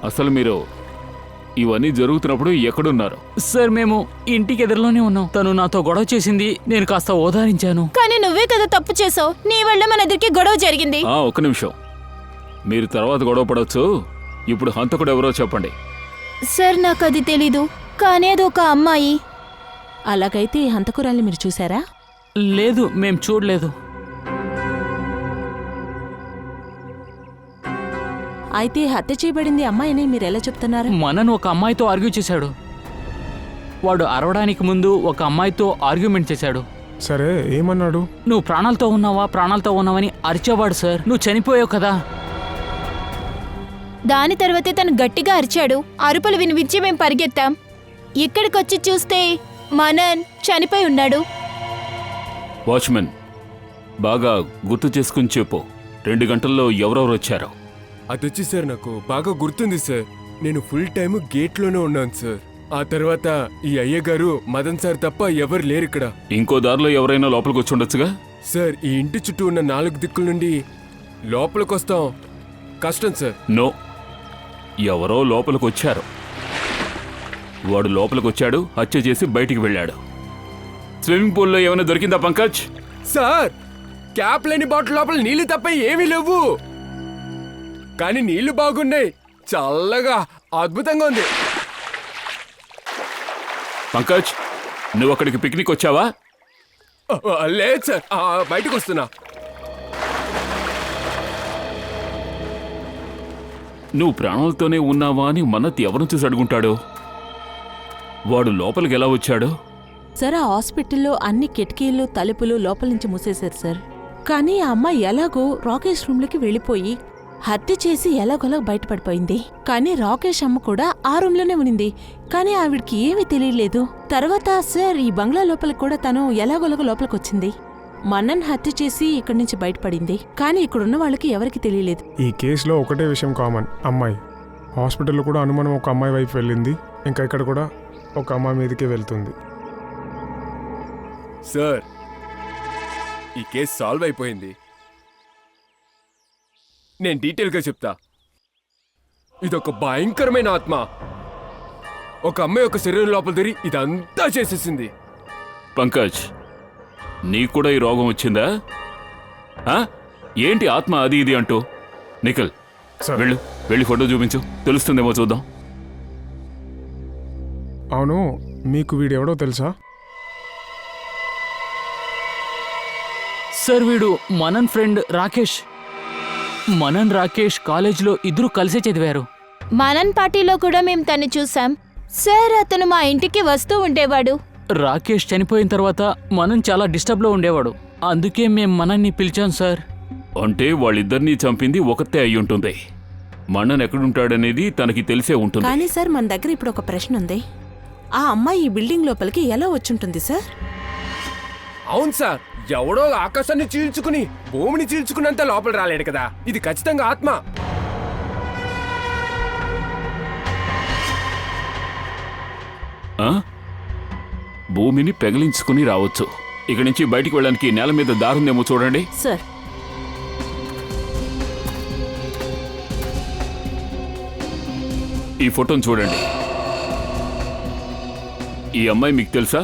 అసలు మీరు ఇవన్నీ జరుగుతున్నప్పుడు ఎక్కడున్నారు? సార్ మేము ఇంటికి ఎదురులోనే ఉన్నాం. తను నాతో గొడవ చేసింది, నేను కాస్త ఓదారించాను. కానీ నువ్వే కదా తప్పు చేసావు. నీ వల్ల మన ఇద్దరికి గొడవ జరిగింది. ఒక్క నిమిషం, మీరు తర్వాత గొడవ పడవచ్చు. ఇప్పుడు హంతకుడు ఎవరో చెప్పండి. సార్ నాకు అది తెలీదు, కానీ అది ఒక అమ్మాయి. అలాగైతే ఈ హంతకురాల్ని మీరు చూసారా? లేదు, మేం చూడలేదు. అయితే హత్య చేయబడింది అమ్మాయిని మీరు ఎలా చెప్తున్నారు? మనన్ ఒక అమ్మాయితో ఆర్గ్యూ చేశాడు. వాడు అరవడానికి ముందు ఒక అమ్మాయితో ఆర్గ్యుమెంట్ చేశాడు. సరే ఏమన్నాడు? నువ్వు ప్రాణాలతో ఉన్నావని అరిచేవాడు సార్. నువ్వు చనిపోయావు కదా. దాని తర్వాతే తను గట్టిగా అరిచాడు. అరుపులు వినిపించి మేం పరిగెత్తాం. ఇక్కడికొచ్చి చూస్తే మనన్ చనిపోయి ఉన్నాడు. వాచ్మెన్, బాగా గుర్తు చేసుకుని చెప్పు, 2 గంటల్లో ఎవరెవరు వచ్చారో. అదొచ్చి సార్ నాకు బాగా గుర్తుంది సార్. నేను ఫుల్ టైం గేట్లోనే ఉన్నాను సార్. ఆ తర్వాత ఈ అయ్యగారు మదన్ సార్ తప్ప ఎవరు లేరు ఇక్కడ. ఇంకో దారిలో ఎవరైనా లోపలికి వచ్చి ఉండొచ్చుగా. సార్ ఈ ఇంటి చుట్టూ ఉన్న 4 దిక్కుల నుండి లోపలికి వస్తాం కష్టం సార్. నో, ఎవరో లోపలికి వచ్చారు. వాడు లోపలికి వచ్చాడు, హత్య చేసి బయటికి వెళ్ళాడు. స్విమ్మింగ్ పూల్లో ఏమైనా దొరికిందా పంకజ్? సార్ క్యాప్ లేని బాటిల్ లోపల నీళ్లు తప్ప ఏమీ లేవు. కానీ నీళ్లు బాగున్నాయి, చల్లగా అద్భుతంగా ఉంది. పంకజ్, నువ్వు అక్కడికి పిక్నిక్ వచ్చావా? లేదు సార్, బయటకు వస్తున్నా. నువ్వు ప్రాణాలతోనే ఉన్నావా అని మన్నత్ ఎవరిని చూసి అడుగుంటాడు? వాడు లోపలికి ఎలా వచ్చాడు? సార్ ఆ హాస్పిటల్లో అన్ని కిటికీలు తలుపులు లోపల నుంచి మూసేశారు సార్. కానీ ఆ అమ్మాయి ఎలాగో రాకేష్ రూమ్లోకి వెళ్ళిపోయి హత్య చేసి ఎలాగోలా బయటపడిపోయింది. కానీ రాకేష్ అమ్మ కూడా ఆ రూమ్లోనే ఉనింది. కానీ ఆవిడికి ఏమీ తెలియలేదు. తర్వాత సార్ ఈ బంగ్లా లోపలికి కూడా తను ఎలాగోలాగా లోపలికి వచ్చింది. మన్నన్ హత్య చేసి ఇక్కడి నుంచి బయటపడింది. కానీ ఇక్కడున్న వాళ్ళకి ఎవరికి తెలియలేదు. ఈ కేసులో ఒకటే విషయం కామన్, అమ్మాయి. హాస్పిటల్లో కూడా అనుమానం ఒక అమ్మాయి వైపు వెళ్ళింది. ఇంకా ఇక్కడ కూడా ఒక అమ్మాయి మీదకే వెళ్తుంది. సార్ ఈ కేసు సాల్వ్ అయిపోయింది. నేను డీటెయిల్గా చెప్తా. ఇదొక భయంకరమైన ఆత్మ ఒక అమ్మాయి యొక్క శరీరం లోపల తిరిగి ఇదంతా చేసేసింది. పంకజ్, నీకు కూడా ఈ రోగం వచ్చిందా? ఏంటి ఆత్మ అది ఇది అంటూ? నిఖిల్, వెళ్ళి ఫోటో చూపించు, తెలుస్తుందేమో చూద్దాం. అవును, మీకు వీడెవడో తెలుసా? సార్ వీడు మనన్ ఫ్రెండ్ రాకేష్. మనన్ రాకేష్ కాలేజీలో ఇద్దరు కలిసే చదివారు. మనన్ పార్టీలో కూడా మేము తను చూసాం సార్. అతను మా ఇంటికి వస్తూ ఉండేవాడు. రాకేష్ చనిపోయిన తర్వాత మనన్ చాలా డిస్టర్బ్లో ఉండేవాడు. అందుకే మేం మనన్ని పిలిచాం సార్. అంటే వాళ్ళిద్దరినీ చంపింది ఒకతే అయి ఉంటుంది. మనన్ ఎక్కడుంటాడనేది తనకి తెలిసే ఉంటుంది. కానీ సార్ మన దగ్గర ఇప్పుడు ఒక ప్రశ్న ఉంది. ఆ అమ్మాయి ఈ బిల్డింగ్ లోపలికి ఎలా వచ్చుంటుంది సార్? అవును సార్, ఎవడో ఆకాశాన్ని చీల్చుకుని భూమిని చీల్చుకున్నంత లోపల రాలేడు కదా. ఇది ఖచ్చితంగా ఆత్మ. భూమిని పెగిలించుకుని రావచ్చు. ఇక్కడి నుంచి బయటికి వెళ్ళడానికి నేల మీద దారుందేమో చూడండి సార్. ఈ ఫోటోను చూడండి. ఈ అమ్మాయి మీకు తెలుసా?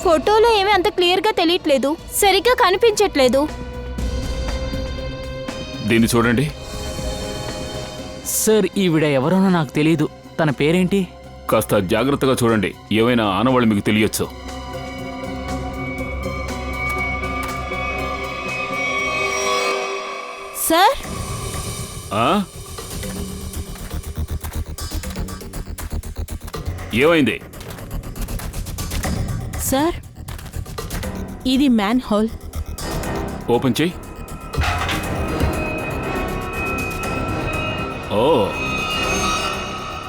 ఫోటోలో ఏమీ అంత క్లియర్గా తెలియట్లేదు, సరిగ్గా కనిపించట్లేదు. దీన్ని చూడండి. సార్ ఈవిడ ఎవరోనో నాకు తెలియదు. తన పేరేంటి? కాస్త జాగ్రత్తగా చూడండి, ఏమైనా ఆనవాళ్ళు మీకు తెలియచ్చు. సార్ ఏమైంది? సార్ ఇది మ్యాన్ హోల్. ఓపెన్ చెయ్యి. ఓ,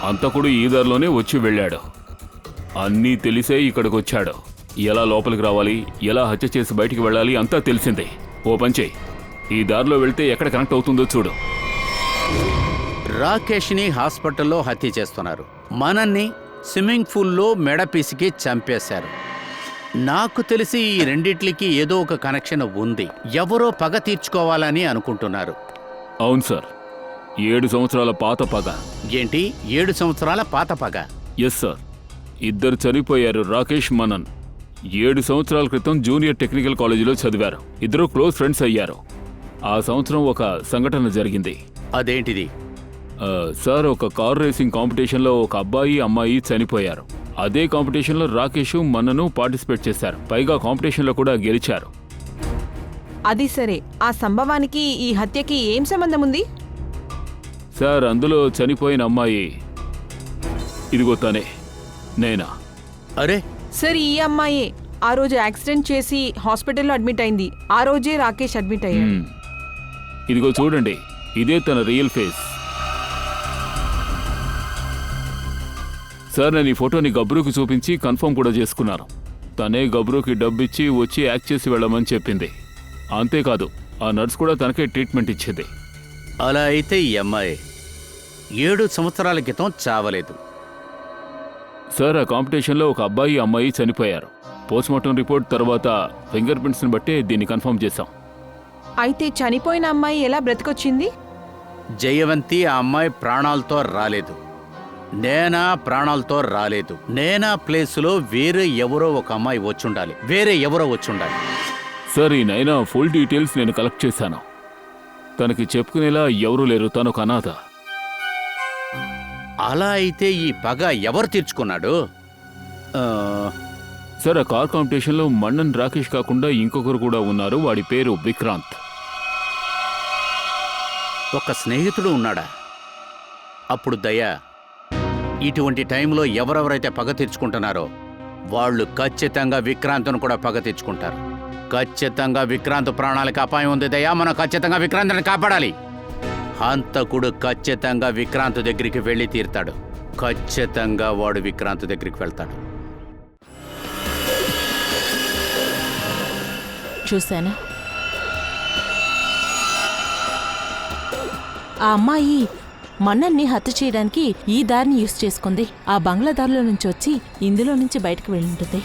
అంతకుడు ఈ దారిలోనే వచ్చి వెళ్ళాడు. అన్నీ తెలిసే ఇక్కడికి వచ్చాడు. ఎలా లోపలికి రావాలి, ఎలా హత్య చేసి బయటికి వెళ్ళాలి అంతా తెలిసిందే. ఓపెన్ చెయ్యి. ఈ దారిలో వెళ్తే ఎక్కడ కనెక్ట్ అవుతుందో చూడు. రాకేష్ని హాస్పిటల్లో హత్య చేస్తున్నారు. మనన్ని స్విమ్మింగ్ పూల్లో మెడ పిసికి చంపేశారు. నాకు తెలిసి ఈ రెండిట్లకి ఏదో ఒక కనెక్షన్ ఉంది. ఎవరో పగ తీర్చుకోవాలని అనుకుంటున్నారు. అవును సార్, 7 సంవత్సరాల పాత పగ. ఏంటి 7 సంవత్సరాల పాత పగ? ఎస్ సార్, ఇద్దరు చనిపోయారు. రాకేష్, మనన్ 7 సంవత్సరాల క్రితం జూనియర్ టెక్నికల్ కాలేజీలో చదివారు. ఇద్దరు క్లోజ్ ఫ్రెండ్స్ అయ్యారు. ఆ సంవత్సరం ఒక సంఘటన జరిగింది. అదేంటిది? సార్, ఒక కార్ రేసింగ్ కాంపిటీషన్లో ఒక అబ్బాయి అమ్మాయి చనిపోయారు. అదే కాంపిటీషన్లో రాకేష్, మనను పార్టిసిపేట్ చేశారు. పైగా కాంపిటీషన్లో కూడా గెలిచారు. అది సరే, ఆ సంభవానికి ఈ హత్యకి ఏం సంబంధం ఉంది? సార్, అందులో చనిపోయిన అమ్మాయి ఇదిగో తనే, నేనా. అరే సార్, ఈ అమ్మాయే ఆ రోజు యాక్సిడెంట్ చేసి హాస్పిటల్లో అడ్మిట్ అయింది. ఆ రోజే రాకేష్ అడ్మిట్ అయ్యాడు. ఇదిగో చూడండి, ఇదే తన రియల్ ఫేస్. సార్, నేను ఈ ఫోటోని గబ్రూకి చూపించి కన్ఫర్మ్ కూడా చేసుకున్నాను. తనే గబ్రూకి డబ్బిచ్చి వచ్చి యాక్ట్ చేసి వెళ్ళమని చెప్పింది. అంతేకాదు, ఆ నర్స్ కూడా తనకే ట్రీట్మెంట్ ఇచ్చింది. అలా అయితే ఈ అమ్మాయి 7 సంవత్సరాల క్రితం చావలేదు. సార్, ఆ కాంపిటీషన్లో ఒక అబ్బాయి అమ్మాయి చనిపోయారు. పోస్ట్మార్టం రిపోర్ట్ తర్వాత ఫింగర్ ప్రింట్స్ని బట్టి దీన్ని కన్ఫర్మ్ చేశాం. అయితే చనిపోయిన అమ్మాయి ఎలా బ్రతికొచ్చింది? జయవంతి ఆ అమ్మాయి ప్రాణాలతో రాలేదు. నేనా ప్రాణాలతో రాలేదు. నేనా ప్లేసులో వేరే ఎవరో ఒక అమ్మాయి వచ్చుండాలి. వేరే ఎవరో వచ్చుండాలి. సార్, ఈ నైనా ఫుల్ డీటెయిల్స్ నేను కలెక్ట్ చేశాను. తనకి చెప్పుకునేలా ఎవరూ లేరు. తను ఒక అనాథ. అలా అయితే ఈ పగ ఎవరు తీర్చుకున్నాడు? సార్, ఆ కార్ కాంపిటీషన్లో మన్నన్ రాకేష్ కాకుండా ఇంకొకరు కూడా ఉన్నారు. వాడి పేరు విక్రాంత్. ఒక స్నేహితుడు ఉన్నాడా? అప్పుడు దయ, ఇటువంటి టైంలో ఎవరెవరైతే పగ తీర్చుకుంటున్నారో వాళ్ళు ఖచ్చితంగా విక్రాంత్ను కూడా పగ తీర్చుకుంటారు. ఖచ్చితంగా విక్రాంత్ ప్రాణాలకు అపాయం ఉంది దయా. మనం ఖచ్చితంగా విక్రాంత్ని కాపాడాలి. హంతకుడు ఖచ్చితంగా విక్రాంత్ దగ్గరికి వెళ్ళి తీరుతాడు. ఖచ్చితంగా వాడు విక్రాంత్ దగ్గరికి వెళ్తాడు. చూశాను. ఆ అమ్మాయి మన్నన్ని హత్య చేయడానికి ఈ దారిని యూజ్ చేసుకుంది. ఆ బంగ్లా దారిలో నుంచి వచ్చి ఇందులో నుంచి బయటకు వెళ్ళుంటుంది.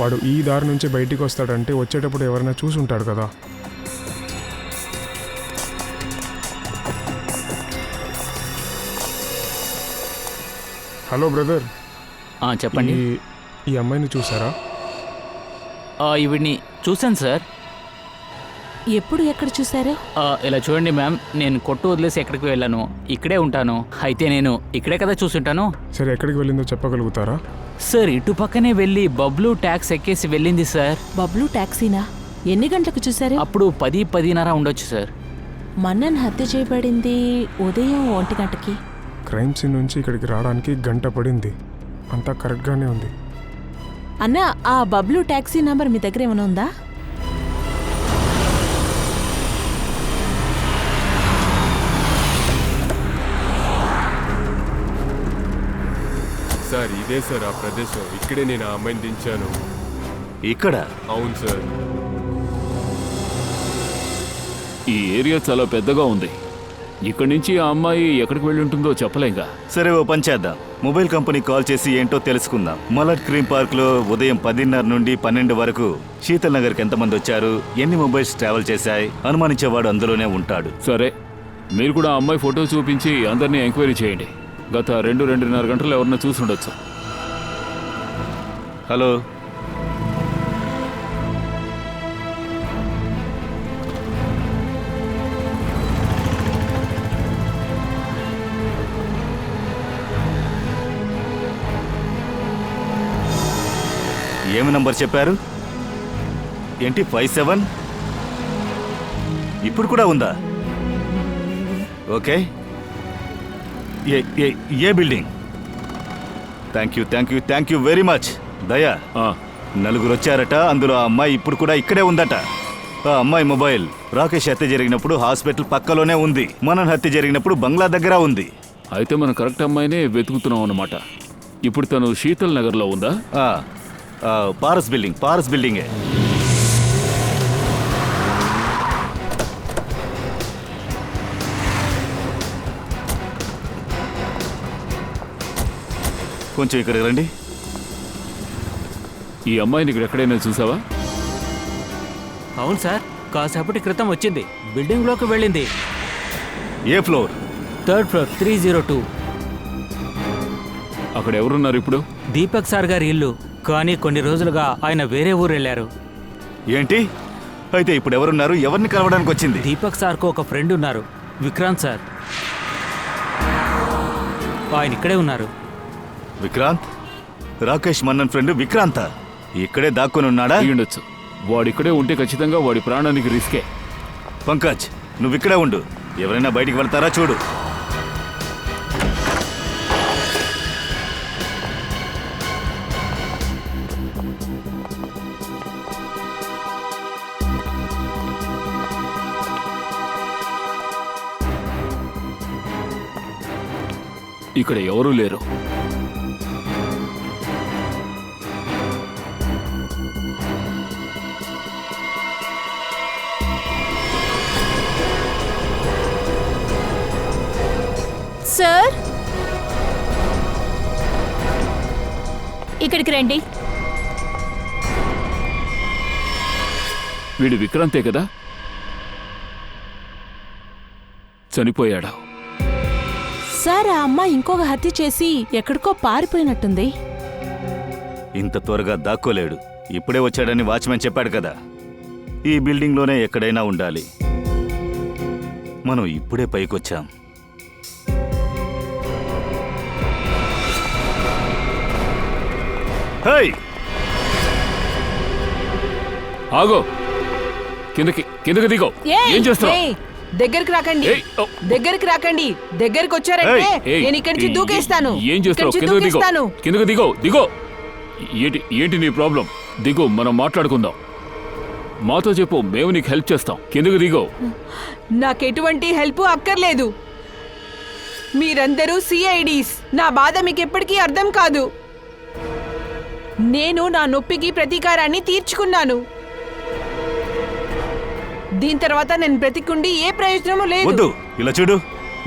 వాడు ఈ దారి నుంచి బయటికి వస్తాడంటే వచ్చేటప్పుడు ఎవరైనా చూసి ఉంటాడు కదా. హలో బ్రదర్, చెప్పండి. ఈ అమ్మాయిని చూసారా? ఈవిడ్ని చూశాను సార్. ఎప్పుడు ఎక్కడ చూశారు? ఇలా చూడండి మ్యామ్, నేను కొట్టు వదిలేసి ఎక్కడికి వెళ్ళాను. ఇక్కడే ఉంటాను. అయితే నేను ఇక్కడే కదా చూసుంటాను. సరే, ఎక్కడికి వెళ్ళిందో చెప్పగలుగుతారా? సార్, ఇటు పక్కనే వెళ్ళి బబ్లు ట్యాక్స్ ఎక్కేసి వెళ్ళింది సార్. బబ్లు టాక్సీనా? ఎన్ని గంటలకు చూశారు? అప్పుడు 10-10:30 ఉండొచ్చు సార్. మన్నన్ హత్య చేయబడింది ఉదయం 1 గంటకి. క్రైమ్ సీన్ నుంచి ఇక్కడికి రావడానికి గంట పడింది. అంతా కరెక్ట్గానే ఉంది. అన్న, ఆ బబ్లు టాక్సీ నంబర్ మీ దగ్గర ఏమైనా ఉందా? సార్, ఇదే సార్ ఆ ప్రదేశం. ఇక్కడే నేను ఆ అమ్మాయిని దించాను. ఇక్కడ? అవును సార్. ఈ ఏరియా చాలా పెద్దగా ఉంది. ఇక్కడి నుంచి ఆ అమ్మాయి ఎక్కడికి వెళ్ళి ఉంటుందో చెప్పలేంగా. సరే, ఓ పని చేద్దాం. మొబైల్ కంపెనీకి కాల్ చేసి ఏంటో తెలుసుకుందాం. మలట్ క్రీమ్ పార్క్లో ఉదయం 10:30 నుండి 12 వరకు శీతల్ నగర్కి ఎంతమంది వచ్చారు, ఎన్ని మొబైల్స్ ట్రావెల్ చేశాయి, అనుమానించేవాడు అందులోనే ఉంటాడు. సరే, మీరు కూడా ఆ అమ్మాయి ఫోటో చూపించి అందరినీ ఎంక్వైరీ చేయండి. గత 2-2.5 గంటలు ఎవరన్నా చూసి ఉండొచ్చు. హలో, ఏమి నంబర్ చెప్పారు? ఏంటి 57? ఇప్పుడు కూడా ఉందా? Okay, A building? Thank you very much. దయా, 4 వచ్చారట. అందులో ఆ అమ్మాయి ఇప్పుడు కూడా ఇక్కడే ఉందట. ఆ అమ్మాయి మొబైల్ రాకేష్ హత్య జరిగినప్పుడు హాస్పిటల్ పక్కలోనే ఉంది. మనన్ హత్య జరిగినప్పుడు బంగ్లా దగ్గర ఉంది. అయితే మనం కరెక్ట్ అమ్మాయినే వెతుకుతున్నాం అన్నమాట. ఇప్పుడు తను శీతల్ నగర్లో ఉందా? పారస్ బిల్డింగే. కొంచెం ఇక్కడికి రండి. ఈ అమ్మాయిని ఇక్కడ ఎక్కడైనా చూసావా? అవును సార్, కాసేపటి క్రితం వచ్చింది. బిల్డింగ్లోకి వెళ్ళింది. ఏ ఫ్లోర్? 3rd floor, 302. అక్కడ ఎవరున్నారు ఇప్పుడు? దీపక్ సార్ గారి ఇల్లు. కానీ కొన్ని రోజులుగా ఆయన వేరే ఊరు వెళ్ళారు. ఏంటి? అయితే ఇప్పుడు ఎవరున్నారు? ఎవరిని కలవడానికి వచ్చింది? దీపక్ సార్కు ఒక ఫ్రెండ్ ఉన్నారు, విక్రాంత్ సార్. ఆయన ఇక్కడే ఉన్నారు. విక్రాంత్? రాకేష్ మన్నన్ ఫ్రెండ్ విక్రాంత ఇక్కడే దాక్కుని ఉన్నాడా? ఉండొచ్చు. వాడిక్కడే ఉంటే ఖచ్చితంగా వాడి ప్రాణానికి రిస్కే. పంకజ్, నువ్వు ఇక్కడే ఉండు. ఎవరైనా బయటికి వెళ్తారా చూడు. ఇక్కడ ఎవరూ లేరు. సార్, ఇక్కడికి రండి. వీడు విక్రాంతే కదా? చనిపోయాడా? సార్, ఆ అమ్మాయి ఇంకొక హత్య చేసి ఎక్కడికో పారిపోయినట్టుంది. ఇంత త్వరగా దాక్కోలేడు. ఇప్పుడే వచ్చాడని వాచ్మెన్ చెప్పాడు కదా. ఈ బిల్డింగ్లోనే ఎక్కడైనా ఉండాలి. మనం ఇప్పుడే పైకొచ్చాం. హేయ్! ఆగో, కిందకి దిగో. ఏం చేస్తున్నావు? ఏయ్, దగ్గరికి రాకండి, ఏయ్, ఓ. దగ్గరికి రాకండి. దగ్గరికి వచ్చారంటే ఏయ్, నేను ఇక్కడి నుంచి దూకేస్తాను. ఏం చేస్తున్నావు? ఇక్కడి నుంచి కిందకి దిగో. దూకేస్తాను. కిందకి దిగో. ఏంటి నీ ప్రాబ్లం? దిగో, మనం మాట్లాడుకుందాం. మాతో చెప్పు, మేము నీకు హెల్ప్ చేస్తాం. కిందకి దిగో. నాకెటువంటి హెల్ప్ అక్కర్లేదు. మీరందరూ సిఐడీస్. నా బాధ మీకు ఎప్పటికీ అర్థం కాదు. నేను నా నొప్పికి ప్రతీకారాన్ని తీర్చుకున్నాను. దీని తర్వాత నేను బ్రతికుండి ఏ ప్రయోజనమూ లేదు. వద్దు, ఇలా చూడు.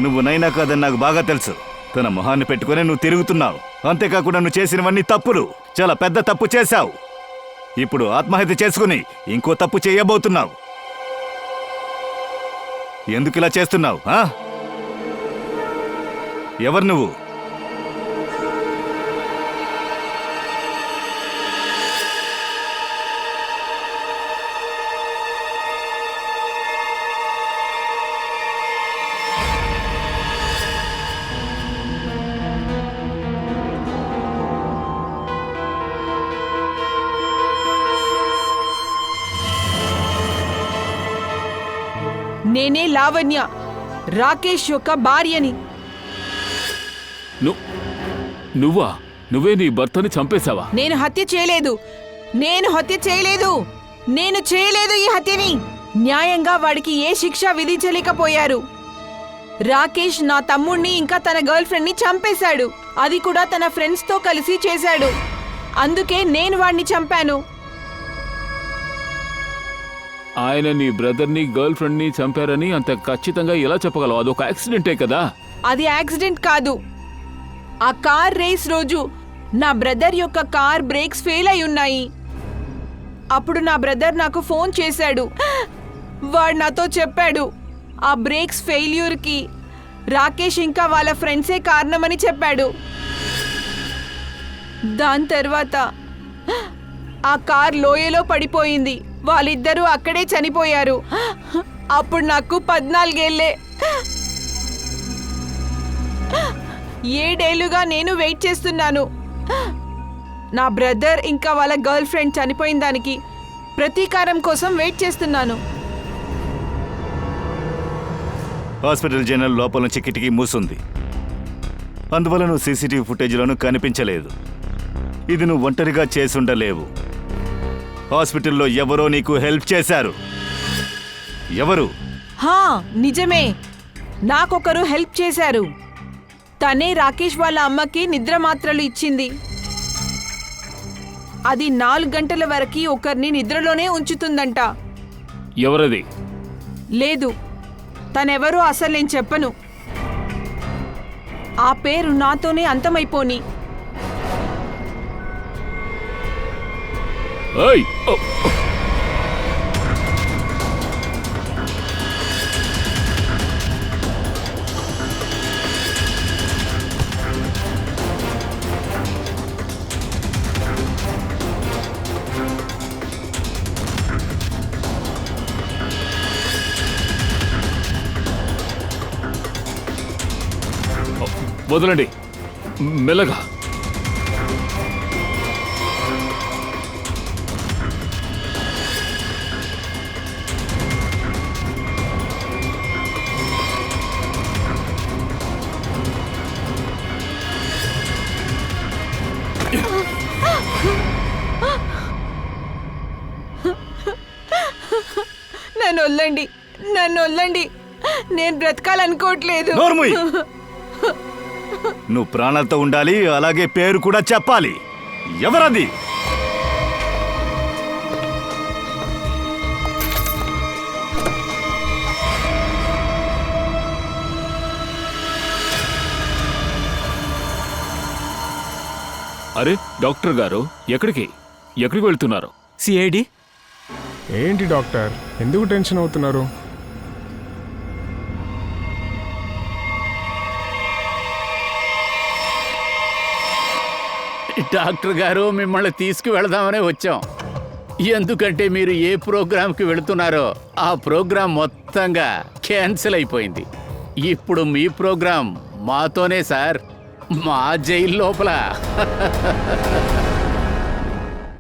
నువ్వు నైనా కాదని నాకు బాగా తెలుసు. తన మొహాన్ని పెట్టుకుని నువ్వు తిరుగుతున్నావు. అంతేకాకుండా నువ్వు చేసినవన్నీ తప్పులు. చాలా పెద్ద తప్పు చేశావు. ఇప్పుడు ఆత్మహత్య చేసుకుని ఇంకో తప్పు చేయబోతున్నావు. ఎందుకు ఇలా చేస్తున్నావు? ఎవరు నువ్వు? నేనే లావణ్య, రాకేష్ యొక్క భార్యని. నువ్వే నీ భర్తని చంపేశావా? నేను హత్య చేయలేదు ఈ హత్యని. న్యాయంగా వాడికి ఏ శిక్ష విధించలేకపోయారు. రాకేష్ నా తమ్ముణ్ణి ఇంకా తన గర్ల్ ఫ్రెండ్ ని చంపేశాడు. అది కూడా తన ఫ్రెండ్స్ తో కలిసి చేశాడు. అందుకే నేను వాడిని చంపాను. ఆయన నీ బ్రదర్ని గర్ల్ ఫ్రెండ్ని చంపారని అంత ఖచ్చితంగా ఎలా చెప్పగలవు? అదొక యాక్సిడెంటే కదా. అది యాక్సిడెంట్ కాదు. ఆ కార్ రేస్ రోజు నా బ్రదర్ యొక్క కార్ బ్రేక్స్ ఫెయిల్ అయి ఉన్నాయి. అప్పుడు నా బ్రదర్ నాకు ఫోన్ చేశాడు. వాడు నాతో చెప్పాడు ఆ బ్రేక్స్ ఫెయిల్యూర్కి రాకేష్ ఇంకా వాళ్ళ ఫ్రెండ్సే కారణమని చెప్పాడు. దాని తర్వాత ఆ కార్ లోయలో పడిపోయింది. వాళ్ళిద్దరూ అక్కడే చనిపోయారు. అప్పుడు నాకు 14 ఏళ్లే. 7 ఏళ్లుగా నేను వెయిట్ చేస్తున్నాను. నా బ్రదర్ ఇంకా వాళ్ళ గర్ల్ ఫ్రెండ్ చనిపోయిన దానికి ప్రతీకారం కోసం వెయిట్ చేస్తున్నాను. హాస్పిటల్ జనరల్ లోపల నుంచి కిటికీ మూసుంది. అందువల్ల నువ్వు సీసీటీవీ ఫుటేజ్లోనూ కనిపించలేదు. ఇది నువ్వు ఒంటరిగా చేసుండలేవు. హాస్పిటల్లో ఎవరో నీకు హెల్ప్ చేశారు. ఎవరు? హా, నిజమే. నాకొకరు హెల్ప్ చేశారు. తనే రాకేష్ వాళ్ళ అమ్మకి నిద్ర మాత్రలు ఇచ్చింది. అది 4 గంటల వరకు ఒకరిని నిద్రలోనే ఉంచుతుందంట. ఎవరది? లేదు, తనెవరో అసలు నేను చెప్పను. ఆ పేరు నాతోనే అంతమైపోని. ఏయ్! వదలండి, మెల్లగా. నన్ను వదలండి. నేను బ్రతకాలనుకోవట్లేదు. నువ్వు ప్రాణాలతో ఉండాలి, అలాగే పేరు కూడా చెప్పాలి. ఎవరది? అరే డాక్టర్ గారు, ఎక్కడికి వెళ్తున్నారు? సిఐడి ఏంటి డాక్టర్, ఎందుకు టెన్షన్ అవుతున్నారు? డాక్టర్ గారు, మిమ్మల్ని తీసుకువెళదామనే వచ్చాం. ఎందుకంటే మీరు ఏ ప్రోగ్రాంకి వెళుతున్నారో ఆ ప్రోగ్రాం మొత్తంగా క్యాన్సిల్ అయిపోయింది. ఇప్పుడు మీ ప్రోగ్రాం మాతోనే సార్, మా జైలు లోపల.